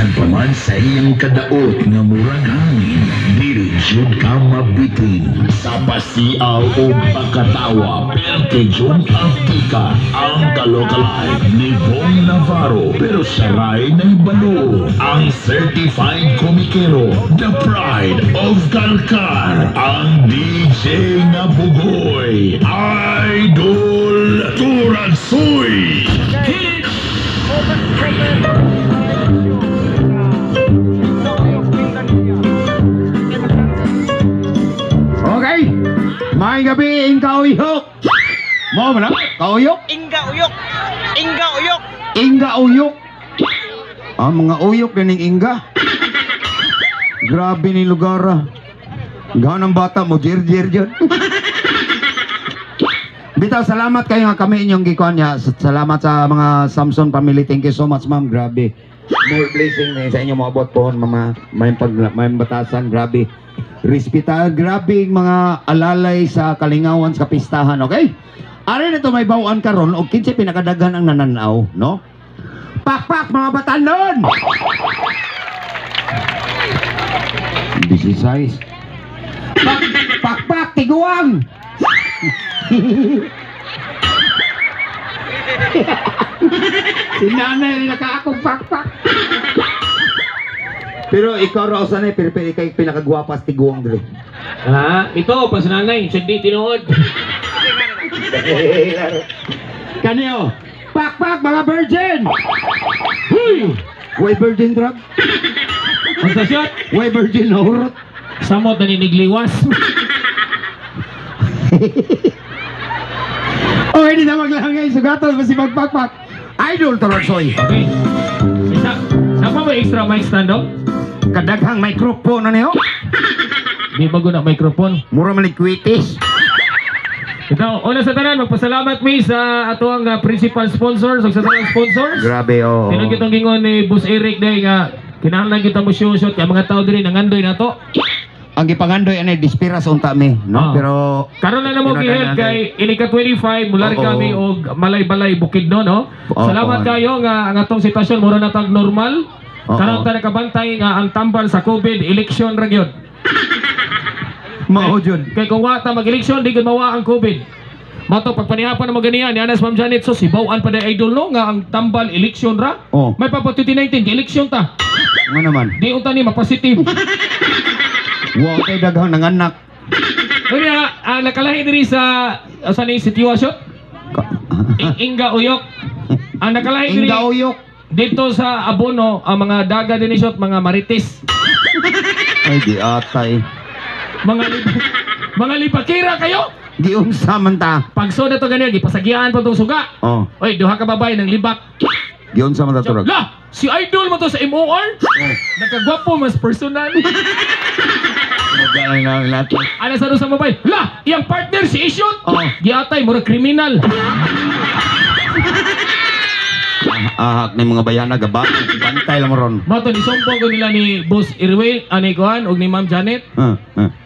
Bisan pa man sa iyang kadaot nga murang hangin, dili jud ka mabitin. Sa pasiaw o pagkatawa, perte jud ang tika. Ang kalokalay ni Bong Navarro, pero saray na ibalo. Ang certified komikero, the pride of Kalkar, ang DJ na bugoy, Idol Turansoy. Okay, may gabi Inga Uyok. Mo ba na? Kauyok? Inga Uyok. Inga Uyok. Inga Uyok. Ah, mga uyok din ng Inga. Grabe ni lugar. Gawin ng bata mo, jir-jir dyan. Bitaw, salamat kayo nga kami inyong gikuan niya. Salamat sa mga Samson family. Thank you so much, ma'am. Grabe. More blessing sa inyo maabot po, mama. May batasan. Grabe. Respeta. Grabe mga alalay sa kalingawan sa pistahan. Okay? Ari nito may bawaan karon o kinsa pinakadagan ang nananaw, no? Pakpak mga batanon! This is size. Pakpak tiguang! Si nanay nakaakong pakpak. Pero ikaw raw sanay, pero ikaw pinakagwapas tiguang dili. Ha? Ito, pasananay, hindi tinuod. Kaniyo, pakpak mga virgin! Huy! Way virgin drug? Basta shot, Way virgin horot? samot na ninigliwas. Oh, hindi na maglangay. Sugatol ba si magpakpak? Idol Turansoy. Okay. Saan pa ba extra mic stand up? Kadaghang microphone na niyo. Di bago na microphone. Mura malikwitis. Ito, una sa tanan, magpasalamat mi sa ato ang principal sponsors o sa tanang sponsors. Grabe, oh. Tinong kitong gingon ni Boss Eric dahil nga kinahanglan kita mo shoot kaya mga tao din nangandoy na to. Ang gipangandoy anay dispiras unta mi, no? Oh. Pero karon na mo gihit kay inika 25 mula rin kami og malay-balay Bukidnon, no? Salamat kayo nga ang atong sitwasyon mura na tag normal. Karon ta nakabantay nga ang tambal sa COVID election ra gyud. mao jud. Kay kung wa ta mag-eleksyon di gud mawa ang COVID. Mato pagpanihapan na maganian ni Anas Ma'am Janet so sibawan pa day idol no nga ang tambal eleksyon ra. Oh. May pa 2019 eleksyon ta. Nga naman. Di unta ni mapositive. Wow, kay daghang nanganak. Kaya nakalahi diri sa ni sitwasyon. Inga Uyok. Ang nakalahi diri Inga Uyok. dito sa Abono ang mga daga din shot mga marites. Ay di atay. Mga lipakira kayo. Di unsa man ta. Pag soda to ganyan gipasagian pa tong suga. Oh. Oy, duha ka babay ng libak. Di unsa man ta turag. La, si idol mo to sa MOR. Nagkagwapo mas personal. Magaling na natin. Ano sa mobile? La, iyang partner si Ishot. Oh. Giatay mura kriminal. Ahak ni mga bayana gaba. Bantay lang mo ron. Mato ni sumpong ko nila ni Boss Irwin, ani Kuan og ni Ma'am Janet.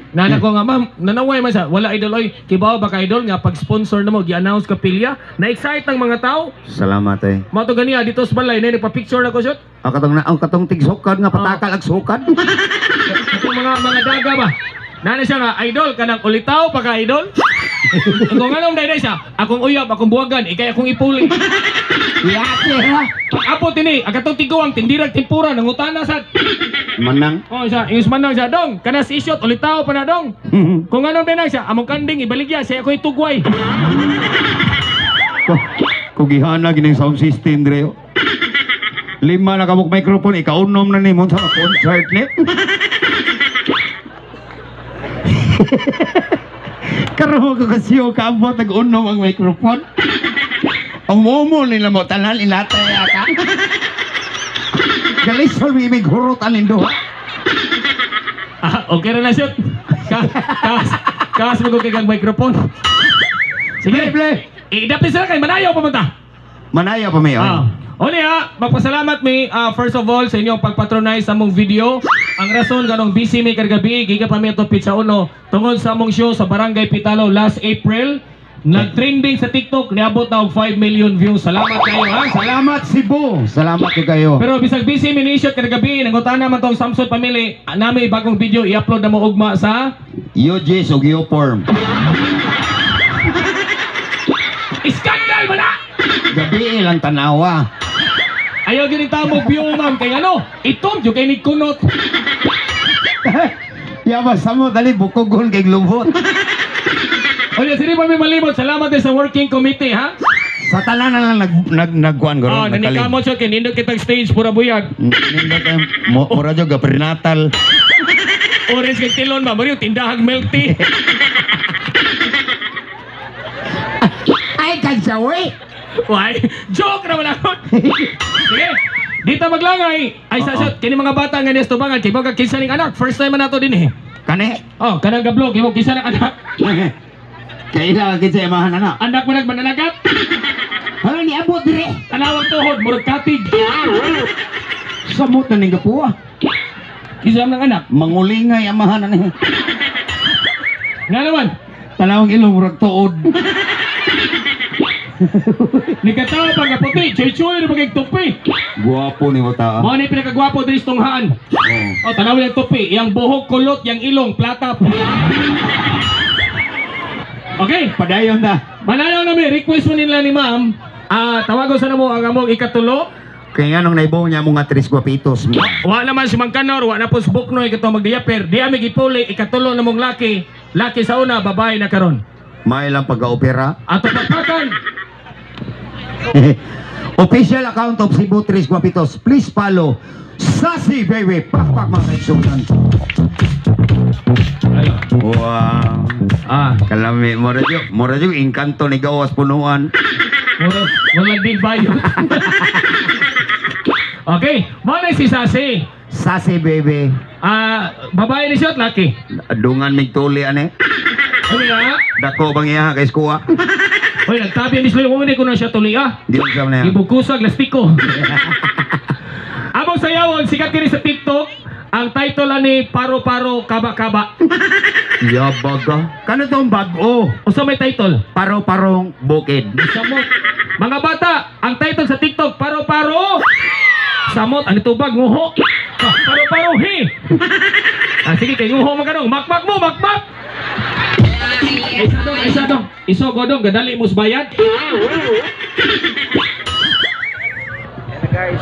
Nana ko nga ma'am, nanaway man siya, wala idol oy, kibaw ba ka idol nga pag-sponsor na mo, gi-announce ka pilya, na-excite ang mga tao. Salamat eh. Mato ganiya dito sa balay, na nagpa-picture na ko shot. Ang katong tigsukad nga patakal ag sukad. Itong mga daga ba? Nana siya nga, idol, kanang ulitaw pa ka idol. Kung anong day siya, akong uyab, akong buwagan, ikay akong ipuli. Yate ha. Pag-apot ini, agatong tiguang, tindirag timpura, nangutana sad. Manang. Oh siya, ingos manang siya, dong, kana si Ishot, ulitaw pa na dong. Kung anong day siya, among kanding, ibaligya, siya ako itugway. Kugihana gining sound system Dre. 5 na kabuk microphone ikaunom na nimo sa concert ni. Karo ko kasiyo kaabot nag-unom ang microphone. Ang momo nila mo tanan ilatay aka. Galisol mi migurot alin do. Okay na shoot. Kas mo ko kay microphone. Sige, Play. idapis na kay manayaw pa man ta. Manaya pa mayo. Uli magpasalamat mi first of all sa inyong pagpatronize sa among video. Ang rason ganong busy mi kargabi giga pa mi ato pizza uno tungod sa among show sa Barangay Pitalo last April. Nag-trending sa TikTok, niabot na og 5 million views. Salamat kayo ha. Salamat Cebu. Salamat kayo. Pero bisag busy minisyon kada gabi nangutana man tong Samson family, nami bagong video i-upload na mo ugma sa UGs o Geoform. Iskandal man na. Gabi lang tanawa. Ayaw gini tamo view ma'am kay ano? Itom jud kay ni kunot. Yabas mo dali bukogon kay lubot. Oye, sini pa mi malimot. Salamat din sa working committee ha. Sa tanan na lang nagkuan Oh, garo nanikamo siya kay nindot kitag stage pura buyag. Nindot kay mura jud ga prenatal. Orange kay tilon ba, Mario tindahag milk tea. Ay kansawi. Why? Joke na wala ko. Sige. Dito maglangay. Ay sasot kini mga bata nga nesto bangan kay bagag kinsa ning anak. First time man nato din eh. Kani? Oh, kanang gablog imo kinsa ning anak. Kaila kinsa imahan na. Anak mo nagmananagat. Hala ni abot dire. Tanawang tuhod murag katig. Samot na ning gapuwa. Kinsa ng anak? Mangulingay amahan na ni. Nga naman. Tanawang ilong murag tuod. Ni katawa pa nga puti, choy-choy na magig tupi. Guwapo ni Wata. Mo ni pinakagwapo diri sa tunghaan. Oh, tanaw yung tupi, yang buhok kulot, yang ilong platap. Okay, Padayon na. manayaw na mi request mo nila ni ma'am. Tawagon sa namo ang among ikatulo. Kaya nga nung naibaw niya mga tres guapitos. Wa naman si Mang Kanor, wa na po si Buknoy katong magdiaper. Di ami gipuli ikatulo na mong laki. Laki sa una, babae na karon. May lang pagka-opera. Ato pagpakan. Official account of Cebu Tres Guapitos. Please follow Sassy Baby. Pakpak mga kaigsunan. Wow. Kalami. Mora yung inkanto ni Gawas Punuan. Wala din bayo. Okay, mana si Sasi? Sassy Baby. Babae ni siya at laki. Dungan mig tuli ane. Ano ya? Dako bang iya kay skuwa. Hoy, nagtabi ni Sloy, hindi ko na siya tuli Di mo siya na yan. Ibukusag, lastiko. Among sayawon, sikat kini sa TikTok. Ang title ani Paro-Paro Kaba-Kaba. Yabaga. Kano tong bago? O sa may title? Paro-parong bukid. Samot. Mga bata, ang title sa TikTok, Paro-Paro. Samot, ano tubag, nguho. Paro-Paro, he. Sige, kay nguho mo kanong. Makmak mo, makmak. Isa dong. Iso godong, gadali mus bayad. Guys,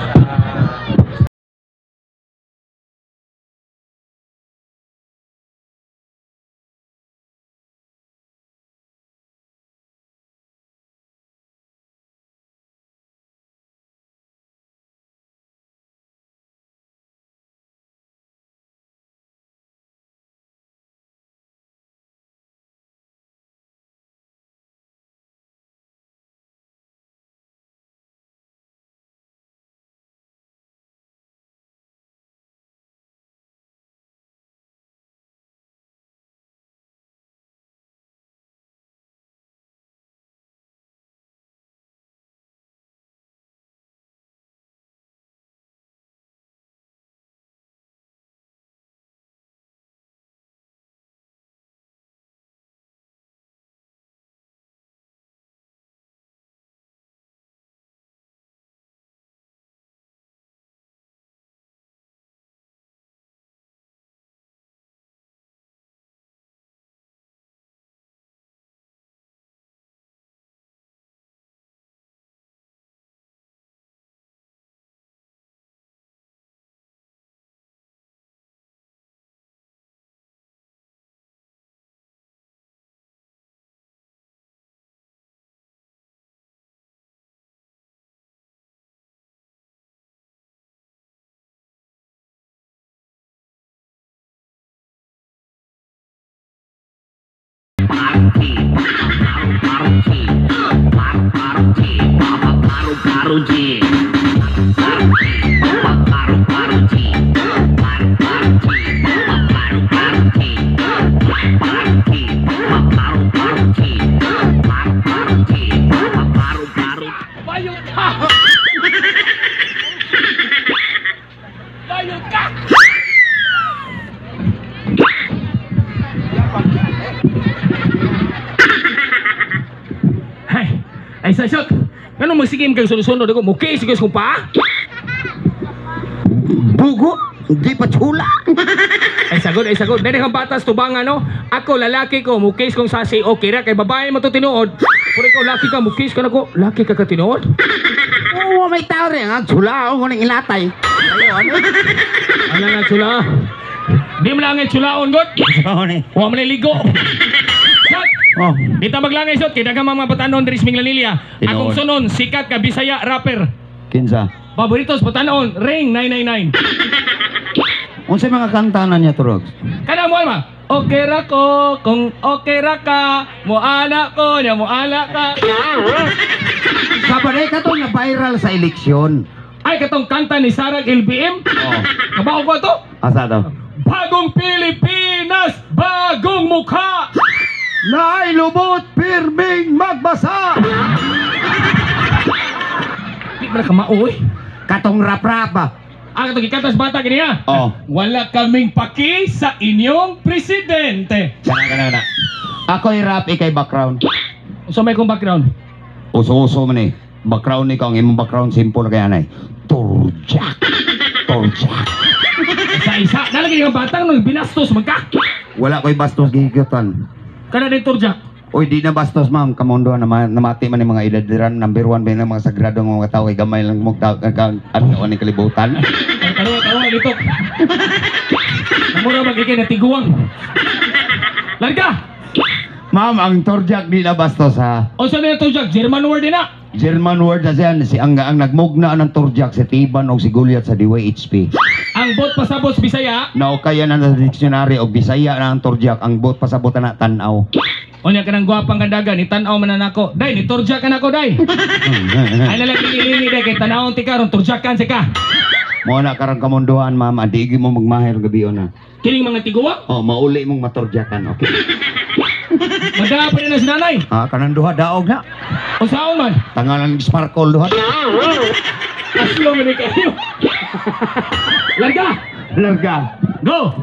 Unsa shot? Ngano magsigim kay sunod-sunod ako? Mukis sigos kung pa. Bugo, di pa chula. Ay sagod. Dili kang batas tubangan no. Ako lalaki ko, mukis kong sasi okay ra kay babae mo to tinuod. Pero ikaw laki ka, mukis ka nako. Laki ka ka tinuod. Oo, may tao rin. Ang chula, ako nang ilatay. Ano na chula? Di mo lang ang chulaon god. Sorry. Wa man ligo. Shot. Oh, Dita maglangay shot kay daghang mga batanon diri sa Minglanilla. Tinuod. Akong sunon sikat ka Bisaya rapper. kinsa. Favoritos batanon Ring 999. Unsay mga kanta na niya turog? Kada mo ma. Okay ra ko, kung okay ra ka, mo anak ko, nya mo anak ka. Sabaday ka to na viral sa eleksyon. Ay katong kanta ni Sarah LBM. Oh. Kabaw ko to. Asa daw? Bagong Pilipinas, bagong mukha. Naay lubot, pirming magbasa. Di ba ka mauwi? Katong rap-rap ba? Ang katong ikantas bata kini ha. Oh. Wala kaming paki sa inyong presidente. Kana. Ako'y rap, ikay background. So may kong background. Uso-uso man eh. Background ni ang imong background simple kaya na eh. Turjak. Isa-isa. Nalagay yung batang nung binastos magka. Wala ko'y bastos gigikutan. Kana din turjak. Uy, di na bastos ma'am. Kamondo namati man yung mga idadiran. Number 1 ba yung mga sagradong mga tao. Ay gamay lang mong tao. Ano ni kalibutan. Taruwa dito. Namura magiging na tiguang. Larga! Ma'am, ang turjak di na bastos ha. O saan na yung turjak? German word din na. German word na siya. Ang nagmugna ng turjak si Tiban o si Goliath sa DYHP. Ang bot pasabot Bisaya. Kaya na sa dictionary o Bisaya na ang turjak. Ang bot pasabot na tanaw. O niya ka ng gwapang kandaga, ni tanaw man na nako. Day, ni turjak ka nako, day. Ay nalang ilini, day, kay tanawang tikaron, turjak kan si ka. Mo na karang kamunduhan ma'am. Adigi mo magmahir gabi na. Kining mga tiguwa, Mauli mong maturjakan. Okay. madapa na si nanay. Kanang duha daog na. O saan man? Tangalan sparkle duha. Aslo man kayo. Larga! Larga. Go!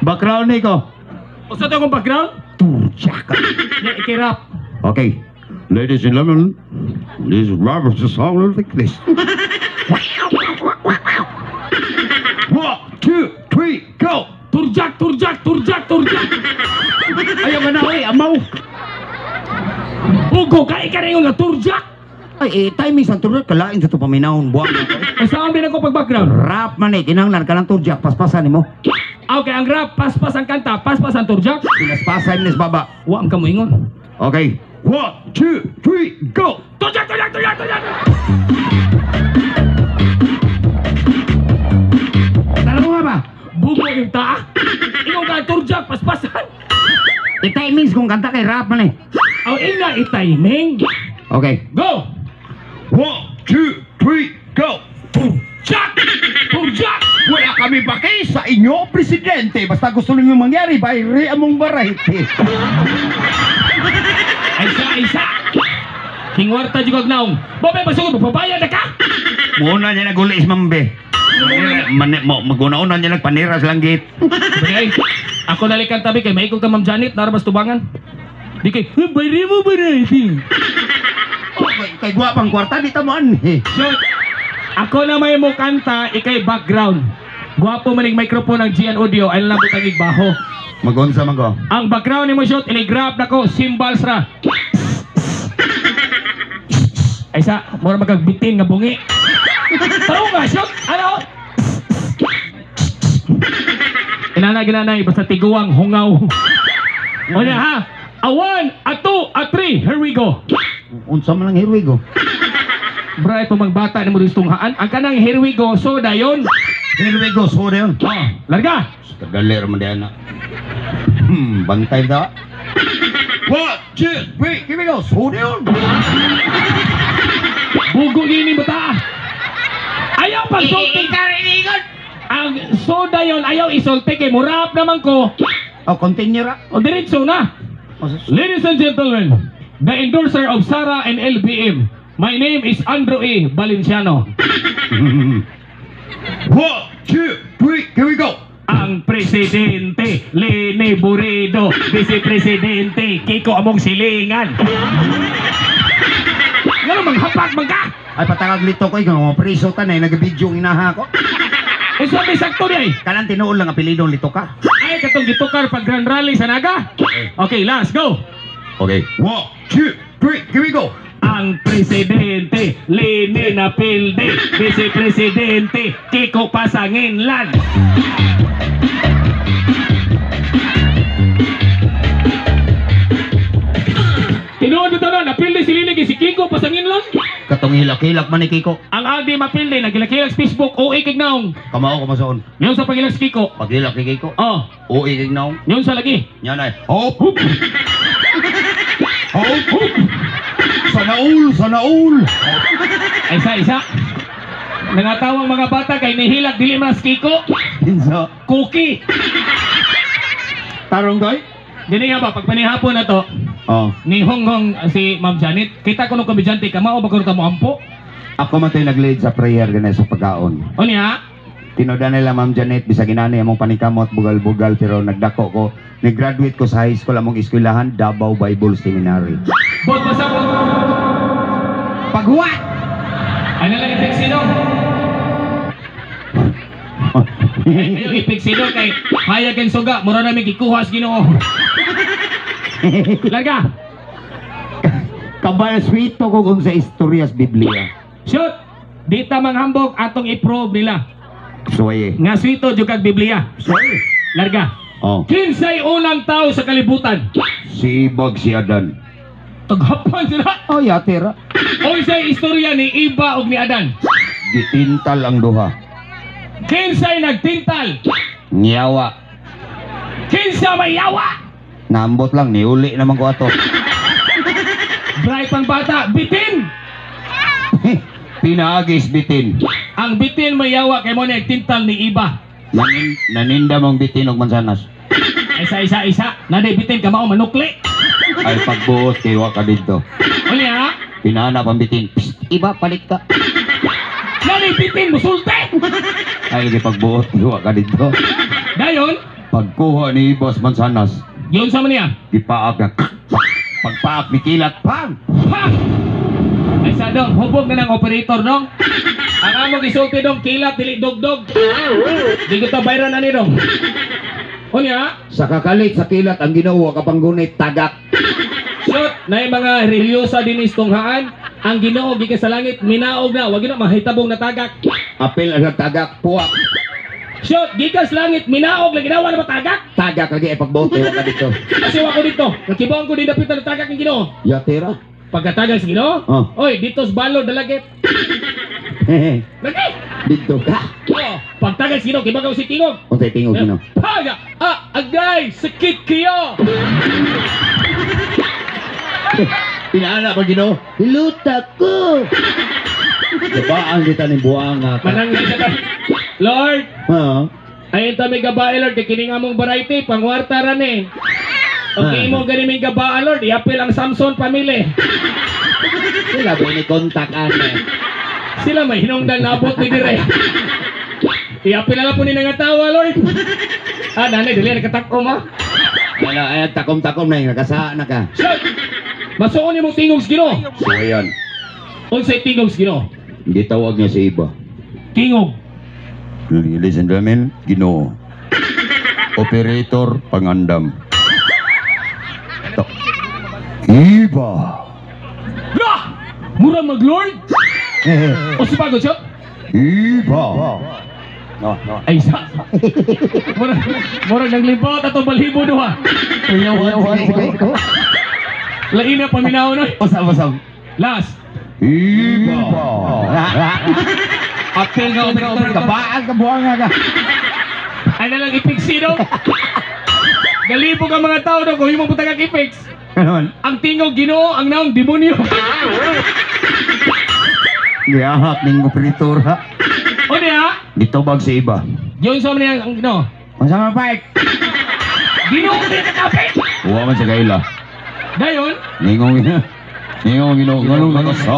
Background ni ko. O saan akong background? Turjak. Niya ikirap. Okay. Ladies and gentlemen, this is Robert the song like this. 1, 2, 3, go! Turjak! Ayaw ka na, amaw! Ugo ka, ikaringon nga turjak! Ay, timing sa turjak, kalain sa ito paminahon, buwang na. O saan din ako pag-background? Rap man eh, kinanglan ka ng turjak, paspasan mo. Okay, ang rap, paspas ang kanta, paspas ang turjak. Pinaspasan ni baba. Wa ang kamuingon. Okay. 1, 2, 3, go! Turjak! Tala mo nga ba? Bugo yung taa. Ikaw ka turjak, paspasan. I-timings kung kanta kay rap man eh. O ina itiming. Okay. Go! 1, 2, 3, go! Turjak! Wala kami bakay sa inyo, presidente. Basta gusto ninyo mangyari, bayri among variety. Isa! Kingwarta jugag naong. Babay pasugod, magbabayad na ka! Muna niya nagulis, mambe. Maguna-una niya nagpaniras lang git. Bagay, ako nalikan tabi kay maikog ka Ma'am Janet, narabas tubangan. Di kay, bayri mo variety. Kay guwapang kwarta, di tamaan eh. Shot! Ako na may mo kanta, ikay background. Guwapo maning microphone ng GN Audio, ay lang butang igbaho. Magonsa man ko. Ang background ni mo shot, inigrab na ko, cymbals ra. Ay sa, mura magagbitin nga bungi. Taro nga shot, ano? Ginanay, basta tiguang, hungaw. O niya ha, a 1, a 2, a 3, here we go. Unsa man lang here we go. Bra, ito magbata ni mo rin tunghaan. Ang kanang here we go, soda yun. Here we go, so yun. Oh, larga. Tagali raman diyan na. Bantay da. 1, 2, 3, here we go, so yun. Bugo gini bata. Ayaw pagsulti. Ang soda yon ayaw isulti kay murap naman ko. Continue ra. O diretso na. Ladies and gentlemen, the endorser of Sara and LBM. My name is Andrew E. Valenciano. 1, 2, 3, here we go. Ang presidente, Lene Burido. Vice Presidente, Kiko Among Silingan. Ano manghapak man ka? Ay patangag lito ko ikaw mga priso ta na nag-video ang inaha ko. Usa may sakto di. Kanan tinuol lang apelidong lito ka. Ay katong gitukar pag Grand Rally sa Naga. Okay, last go. Okay. 1, 2, 3, here we go. Ang presidente Lini Napilde, Vice Presidente Kiko Pasanginlan. Tinuod ito na, napilde si Lini si Kiko Pasanginlan. Katong hilak-hilak man ni Kiko. Ang Aldi mapilde, nagilak-hilak sa Facebook, uwi kignaong. Kamao ko masoon. Yun sa pagilak si Kiko. Paghilak ni Kiko. Oh, Uy, ignaw. yun sa lagi. Yan ay. Hop! Hop! Hop! Hop! Sanaul! Sanaul! Isa. Nangatawang mga bata kay nihilak dili mas Kiko. Pinsa. Cookie. Tarong doy? Dili nga ba, pag panihapon na to, Oh. ni Honghong si Ma'am Janet, kita ko nung komedyante ka, mao ba ko mo ampo? Ako man tayo nag-lead sa prayer ganun sa pagkaon. O niya, Tinoda nila Ma'am Janet, bisa ginani among panikamot, bugal-bugal, pero nagdako ko. Nag-graduate ko sa high school among eskwelahan, Davao Bible Seminary. bot pa sa bot. Paghuwat! Ano lang ipig sino? Ayaw ipig sino kay hayag ang suga, mura namin gikuha sa Ginoo. Larga! Kabal sweet to ko kung sa istoryas Biblia. Shoot! Di tamang hambog atong i-probe nila. Suwaye. Nga swito jud kag Biblia. Suwaye. Larga! Oh. Kinsay unang tao sa kalibutan? Si Ibag si Adan. Taghapan sila. Oh, yatira. O isa'y istorya ni Iba ug ni Adan. Gitintal ang duha. Kinsay nagtintal? Nyawa. Kinsa may yawa? Naambot lang, niuli naman ko ato. Bright pang bata, bitin! Pinaagis bitin. Ang bitin may yawa kay mo nagtintal ni Iba. Naninda mong bitin og mansanas. Isa. Naday bitin ka mao manukli. Ay pagbuot kay wa ka dito. O niya, Pinahanap ang bitin. Psst, iba palit ka. naday bitin musulte. Ay di pagbuot kay wa ka dito. Dayon, Pagkuha ni Boss Mansanas, yun sa man niya. gipaak na pagpaak ni kilat pang. Ha! Ay sa dong, hubog na ng operator dong. Ang among isulti dong, kilat, dili dog-dog. Di ko ta bayran na ni dong. O niya, Sa kakalit sa kilat ang Ginoo kapang gunit tagak. shoot, na yung mga religyosa din istunghaan. Ang Ginoo gikan sa langit, minaog na, wag yun na mahitabong na tagak. Apil ang tagak puwak. Shoot, gikan sa langit, minaog na ginawa na matagak. Tagak lagi ay pagbuot kay wa ka dito. Kasi wako dito, nagkibawang ko din dapitan na tagak ng Ginoo. Yatira. Pagkatagak sa Ginoo, Oh. oy, dito sa balod dalagit. Hehe. Lagi! Dito ka. Oh, pagtagak sa Ginoo, kibagaw si Tingog. Unsay tingog Ginoo? Paga! Agay! Sakit kayo! Pinaana pa Ginoo. Hiluta ko. Gabaan kita ni buanga ka. Manang isa ka. Lord, Ha? ayun ta may gabae, Lord, kay kining among variety, pangwarta ran eh. Okay mo gani may gabae, Lord, iapil ang Samson family. Sila ba ni kontak ane? Sila may hinungdan nabot ni dire. Iapil na lang po ni nangatawa, Lord. Nanay, dili, nagkatak-o ma. Wala ay takom-takom na yung nakasa na ka. Lord, masuon niyo mong tingog sa Ginoo. So ayan. Unsay tingog sa Ginoo? Hindi tawag niya si Iba. Tingog. Ladies and gentlemen, Ginoo. Operator Pangandam. Iba. Lah! Mura mag-Lord? O si pagod siya? Iba. No. Ay, isa. Murag naglibot atong balhibo duha. Lain na paminaw no. Usap. Last. Iba. Apel nga operator ka ba? Kabaan ka buwanga ka. Ay na lang i-fix no. Galibo ka mga tao no kung imong butang i-fix. Ganon. Ang tingog Ginoo, ang naong demonyo. Giyahak ning operator ha. O niya, Ditubag si Iba. yun sa mga ang Ginoo. Masama Pike. Ginoo din ka kapit. Huwag man sa kaila. Dayon, Ningong Ganun nakasa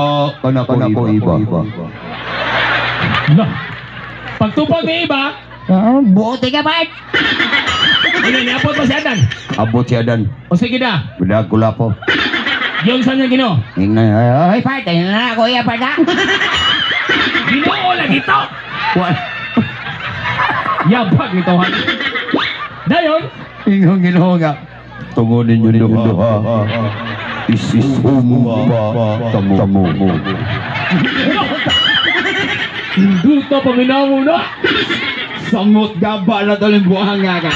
ka po Iba. lah. Pagtupag ni Iba, Buti ka Pike. ano niapot pa si Adan. Abot si Adan. O sige na. Budag kula po. Yung sa niya Ginoo. Ay, part, ayun na ako, iya, part, ha? Ginoo lagi to. What? Yabag nito ha. Dayon, Ingong Ginoo nga. Tungunin nyo duha. Isisumba tamo. hindi to paminaw na. Samot gaba na taling buhang nga ka.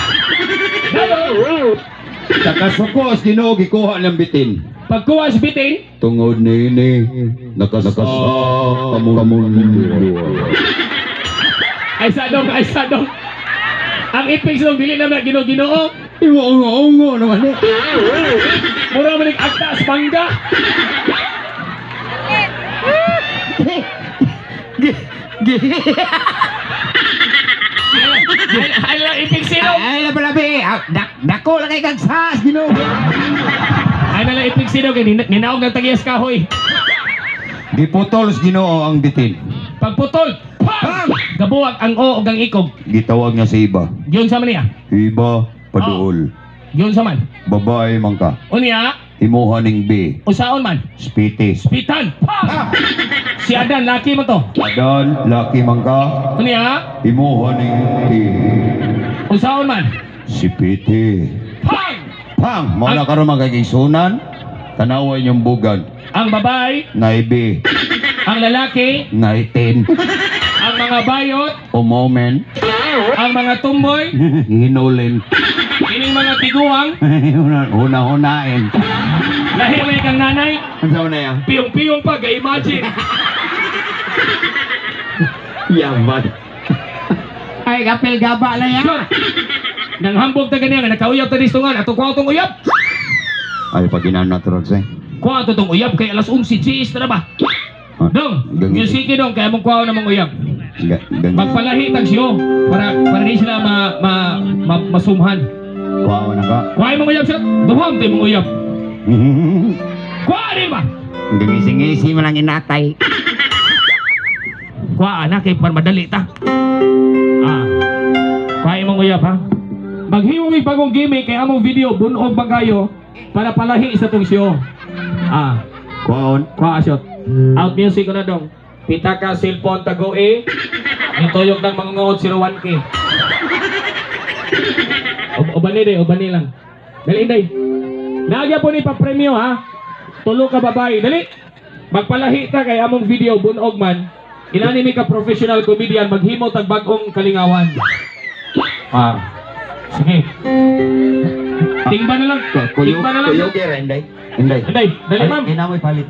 Dayon, Takasukos, Ginoo, gikuha ng bitin. pagkuha sa bitin, Tungod nini, nakasa kamong ay sadong. Ang ipig sa dili naman Ginoo. Iwa-ungo naman eh. Mura man agtas mangga. Ay lang ipig sino? Ay, labalabi. Dako lang kay kagsas, Ginoo. Ay na lang ipig sino kay ninaog ng tagiyas kahoy. Giputol sa Ginoo ang bitin. Pagputol, pam! Gabuwag ang o ug ang ikog. Gitawag niya sa iba. Giyon sa man niya. Iba, paduol. Giyon sa man. Babae man ka. Unya, Imuha ning B. usaon man. Spiti. Pitan, pam! Si Adan laki mo to. Adan, laki man ka. Unya, Imuha ning T. usaon man. Sipiti. Pam! Pang, muna ka rin magkakisunan. Tanaway niyong bugan. Ang babae, Naibi. ang lalaki, Naitin. ang mga bayot, Umomen. ang mga tumboy, Hinulin. ining mga tiguang, Una-unain. lahi may kang nanay, Ang saan na yan? piyong-piyong pa, ga-imagine. Yaman. Ay, kapil gaba na yan. Nang hambog ta ganyan, nakauyab ta distungan, ato kuha itong uyab. Ay, pag inanatrod sa'yo. Kuha ito itong uyab, kay alas 11, GS na ba? Dong, music dong, kaya mong kuha namang uyab. Magpalahi tag siyo, para di sila masumhan. Wow na ka. Kuha mong uyab sila, duham tayo mong uyab. Kuha rin ba? Gingisi-ngisi mo lang inatay. Kuha na, kay para madali ta. Kuha mong uyab ha. Maghimong may bagong gimmick, kaya among video, bunog bagayo, para palahi sa itong siyo. Kuhaon. Kuha shot. Out music ko na dong. Pitaka, cellphone, tago eh. Yung tuyok ng mga ngawad, 01K. Ubani lang. Dali, Inday. Nagya po ni pa-premyo ha. Tulo ka babae. Dali. Magpalahi ta kay among video, bunog man. Inanimi ka professional comedian, maghimo tag bagong kalingawan. Sige. Tingba na lang. Tingba na lang. Kuyo kira, Inday. Inday. Inday, dali ma'am. Inamoy palit.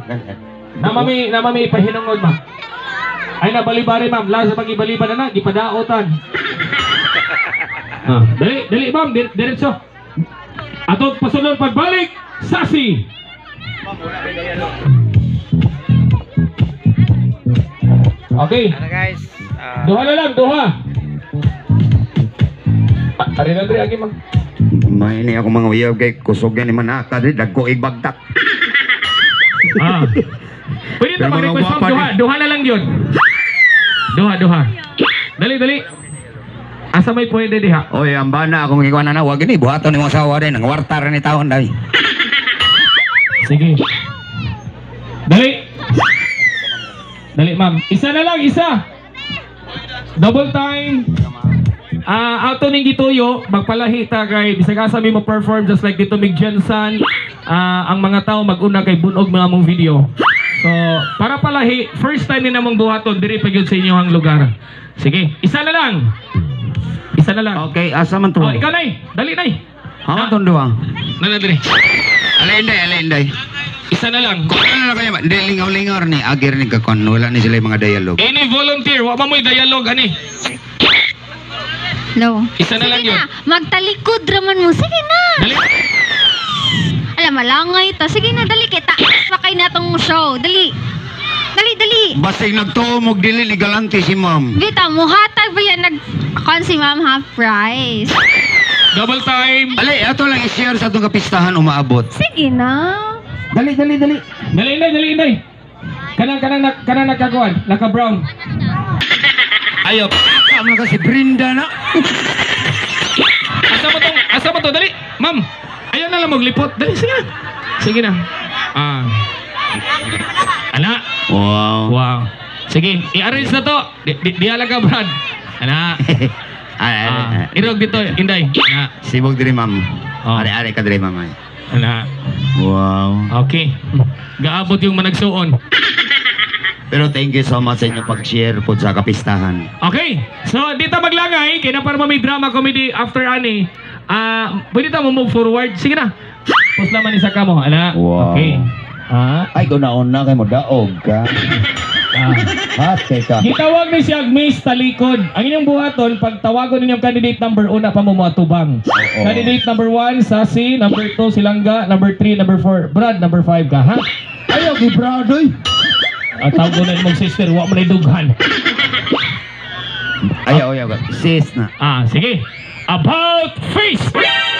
Namami ipahinungod ma'am. Ay nabalibari ma'am, lasa pag ibaliba na gipadaotan. Dali ma'am, diretso. Ato pasunod pagbalik, Sasi. Okay. Ano guys? Duha na lang, duha. Ari na diri agi ma'am. May ini ako mga uyab kay kusog yan ni manaka diri dagko igbagtak. Pwede Pero na mga mag-request ma'am, guwapa duha na lang yun. Duha. Dali. Asa may pwede diha? Oy, ang bana akong ikaw na wag ni buhaton ni mo asawa din ang warta rin ni taon dai. Sige. Dali ma'am. Isa na lang, isa. Double time. Auto ning gituyo, magpalahi ta kay bisag asa mi mo perform just like dito Mig Jensen. Ang mga tao mag-una kay bunog mga mong video. So, para palahi, first time ni namong buhaton diri pa gyud sa inyong lugar. Sige, isa na lang. Okay, asa man to? Oh, ikaw nay. Dali nay. Ha ton duwa. Nana diri. Ala inday. Isa na lang. Kuno na kayo, di lingaw-lingaw ni agir ni kakon wala ni sila yung mga dialogue. Any volunteer, wa pa mo'y dialogue ani. No. Isa na lang yun. Magtalikod raman mo. Sige na. Dali. Alam, malangay to. Sige na, dali kita. Sakay na tong show. Dali. Basig nagtuomog dili ni galante si ma'am. Bita, muhatag ba yan? Akon si ma'am half price. Double time. Ali, ato lang i-share sa itong kapistahan umaabot. Sige na. Dali. Dali inday. Kanang nakakuan, naka-brown. Ayop. Tama ka si Brenda na. Asa mo to? Dali. Ma'am. Ayaw na lang maglipot. Dali, sige na. Ana. Wow. Wow. Sige, i-arrange na to. Diala ka, Brad. Ana. Irog dito, Inday. Ana. Sibog diri ma'am. Oh. Ari-ari ka diri ma'am. Ana. Wow. Okay. Gaabot yung managsuon. Pero thank you so much sa inyong pag-share po sa kapistahan. Okay. So, dito maglangay. Kaya na para may drama comedy after ani. Pwede tayo move forward. Sige na. Pus naman isa ka mo. Ana. Wow. Okay. Ay, gunaon na kay mo daog ka. Hate ka. Gitawag ni siya Miss Talikod. Ang inyong buhaton, pag tawagon ninyong candidate number 1 pa mo atubang. Candidate number 1, Sasi. Number 2, Silangga. Number 3, number 4. Brad, number 5 ka, ha? Ayaw, di Brad, oy. Tawag na mong sister, huwag mo na idughan. Ayaw. Sis na. Sige. About face!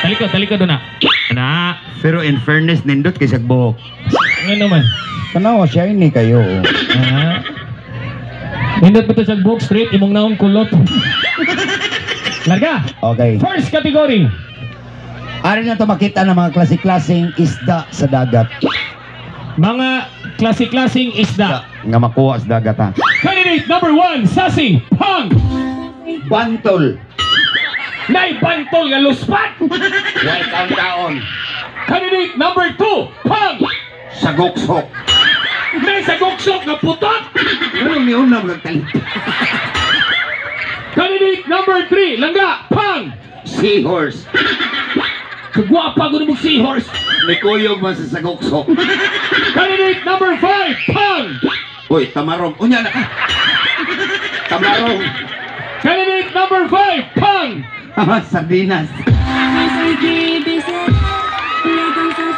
Talikod doon na. Ana. Pero in fairness, nindot kay Sagbuhok. Ano naman? Tanawa, shiny kayo. Hindot ba ito sa book street, imong naong kulot. Larga! Okay. First category. Ari na to makita ng mga klase-klaseng isda sa dagat. Mga klase-klaseng isda. Nga makuha sa dagat ha. Candidate number 1, Sasi, Pang! Bantol. Nay bantol nga luspat! White ang taon. Candidate number 2, Pang! Sagoksok. Nay sagoksok nga putot! Ano ni unang nagtalit? Candidate number 3, Langga, Pang! Seahorse. Kagwapa ko mong seahorse! May kuyog man sa sagoksok. Candidate number 5, Pang! Uy, tamarong. Unya na ka. Tamarong. Candidate number 5, Pang! Sardinas.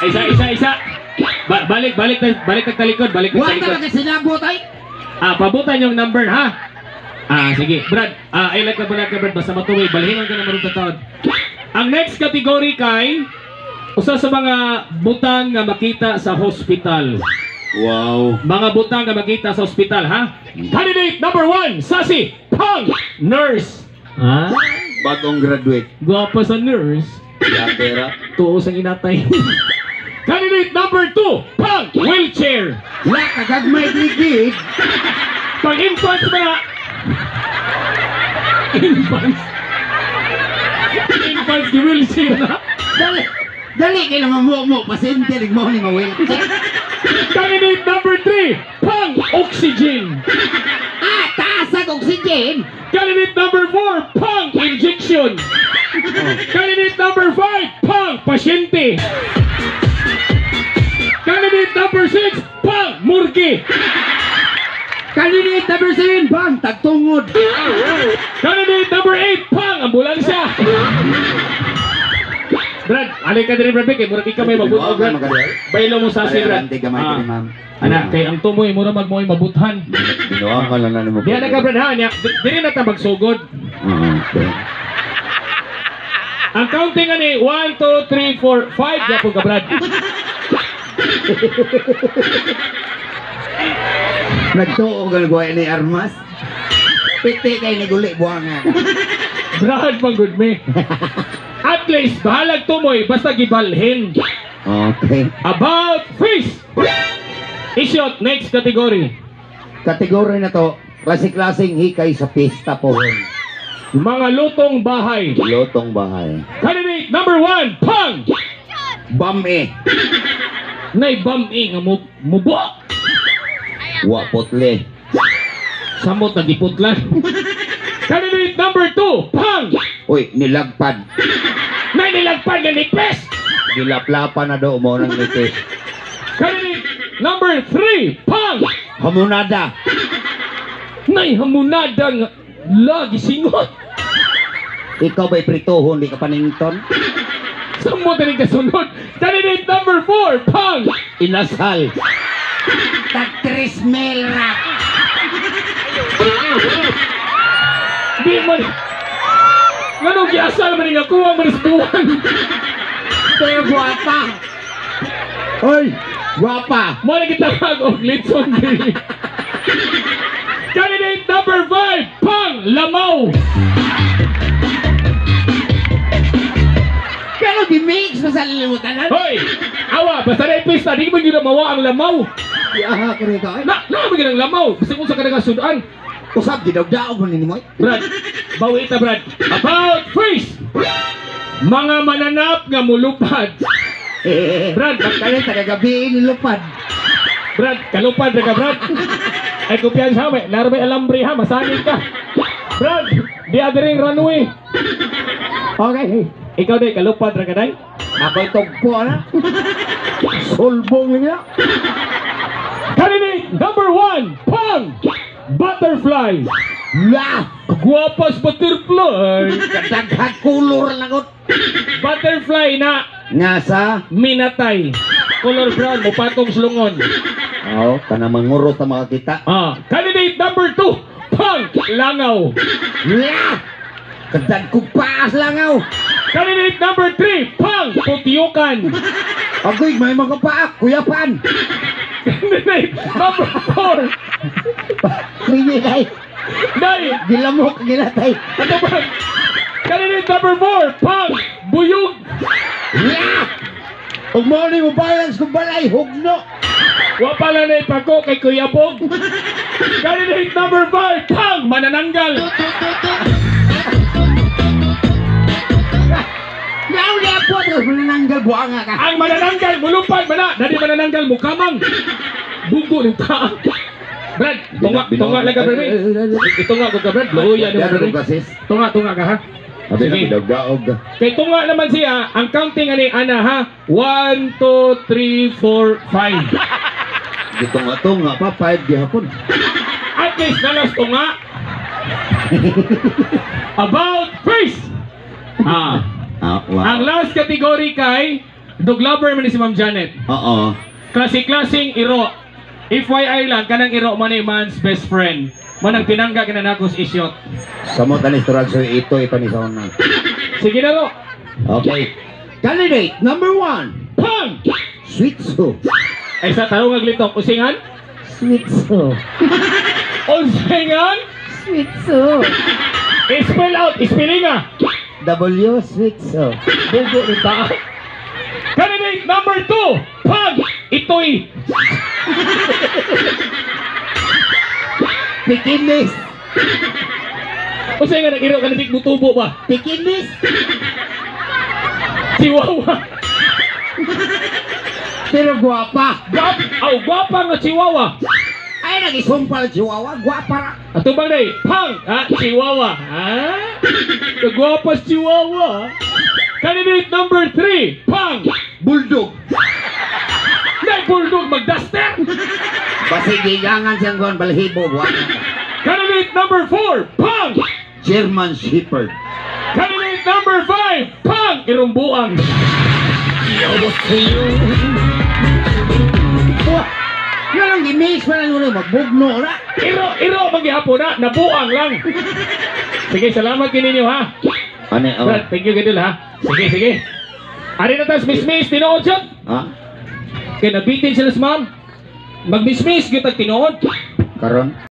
Isa. Balik talikod. sinabot ay. Pabutan yung number, ha? Sige. Brad, ilan ka, Brad? Basta matuloy. Balhingan ka na marunong taon. Ang next category kay usa sa mga butang nga makita sa hospital. Wow. Mga butang nga makita sa hospital, ha? Candidate number 1, Sasi, Pang! Nurse. Bagong graduate. Gwapa sa nurse. Yatera. Tuos ang inatay. Candidate number 2, Pang! Wheelchair. Wala kagagmay digid. Pag infants ba na? Infants di wheelchair na. Dali kayo naman mo. Pasyente rin mo ni mawil. Candidate number 3, Pang! Oxygen. Taas ang oxygen. Candidate number 4, Pang! Injection. Candidate number 5, Pang! Pasyente. Candidate number 6, Pang! Murgi. Candidate number 7, bang, tagtungod. Candidate number 8, Pang! Ambulansya. Brad, alay ka din, Brad. Kay murag ikaw may mabuto, Brad. Baylo mo sa si Brad. Anak, kay ang tumoy, mura magmoy mabuthan. Binuang ka lang na mo. Diyan na ka, Brad, ha? Dili na ta magsugod. Okay. Ang counting ani, 1, 2, 3, 4, 5. Yapon ka, Brad. Nagtuo ka nagawa ni Armas. Piti kay naguli buwangan. Brad, pang good me. At least, bahalag tumoy, basta gibalhin. Okay. About fish. Ishot, next category. Kategory na to, klase-klaseng hikay sa pista po. Mga lutong bahay. Lotong bahay. Candidate number 1, Pang! Bame. Naibam-i nga mubo. Wapotle. Samot na giputlan. Candidate number 2, Pang! Uy, nilagpad. Nilagpad nga nipes. Dilaplapan na do mo ng nipis. Candidate number 3, Pang! Hamunada. Hamunada nga lagi singot. Ikaw ba'y prituhon, di ka panington? Samot na rin kasunod. Candidate number 4, Pang! Inasal. Tatris melra. Di man. Ganong giasal man nga kuha man sa buwan. Pero guwapa. Oy, guwapa. Muna kita mag-og litson diri. Candidate number 5, Pang! Lamaw! Pero di-mix mo sa lilimutan. Hoy! Awa, basta na pista, di mo gina mawa ang lamaw. Aha, kare ka. Na mo gina ang lamaw. Basta kung sa kanang sudan. Usap gidawdaog man ni mo. Brad, bawi ita Brad. About face. Mga mananap nga mulupad. Brad, Kaya tagagabi ni lupad. Brad, kalupad na ka Brad. Ay kumpiyansa may, laro may alambre ha, masanig ka. Brad, di adering runway. Okay, ikaw day, kalupad na ka day. Ako'y tugpo na. Sulbong niya. Candidate number 1, Pang Butterfly. La! Guwapas butterfly. Kadaghat kulor lagot. Butterfly na Nga sa... minatay. Color brown, mupatong slungon. Oo, kana manguro sa mga kita. Candidate number 2, Pang Langaw. La! Kadag ko paas langaw. Candidate number 3, Pang Putiyukan. Agoy, may mga paak. Kuyapan. Candidate number 4, Hindi kay. Day. Gilamok, ginatay. Ano ba? Candidate number 4, Pang Buyog. La! Huwag mo ni mo balance kung balay. Hugno. Wa pala na ipako kay Kuya Bog. Candidate number 5, Pang Manananggal. Yaw niya po. Tapos manananggal buanga ka. Ang manananggal, mulupad mana. Dadi manananggal, mukamang. Bugo ng taang. Brad, tunga lang ka, Brad. Itunga ko ka, Brad. Luya ni mo, Pero Brad. kasis. Tunga ka, ha? Sabi na, Sige. bidawdaog. Kay tunga naman siya, ang counting ani ana, ha? 1, 2, 3, 4, 5. Dito nga to nga pa, 5 gihapon. At least nalas tunga. About face. Wow. Ang last category kay dog lover man ni si Ma'am Janet. Oo. Klase-klaseng iro. FYI lang, kanang iro man ni man's best friend. Manang tinangga kinanakos isyot. Sa mo tanis turag so ito ipanisahon na. Sige na ro. Okay. Candidate number 1. Pang! Sweet soup. Ay sa tarong aglitong, usingan? Sweet soup. Usingan? Sweet soup. Spell out, spellinga. W sweet soup. Bugo ni ta. Candidate number 2, Pang! Itoy. Pikinis. Usingan ang iro kanitik butubo ba? Pikinis. Chihuahua. Pero guwapa. Gwapa nga chihuahua. Ay, nagisumpal chihuahua. Guwapa ra. Ato bang day? Pang! Chihuahua. Kagwapas chihuahua. Candidate number 3, Pang! Bulldog. Nay, bulldog magduster. Basigigangan siyang guwan balhibo. Buwana. Candidate number 4, Pang! German Shepherd. Candidate number 5, Pang! Irumbuang. Wah! Yan ang gimis. Wala nyo rin magbugno ra. Iro maghihapon na. Nabuang lang. Sige, salamat kininyo ha. Ano? Brad, thank you gadil ha. Sige. Ari na tas, miss, tinood siya. Ha? Kaya nabitin sila sa ma'am. Mag-miss, kita tinood. Karon?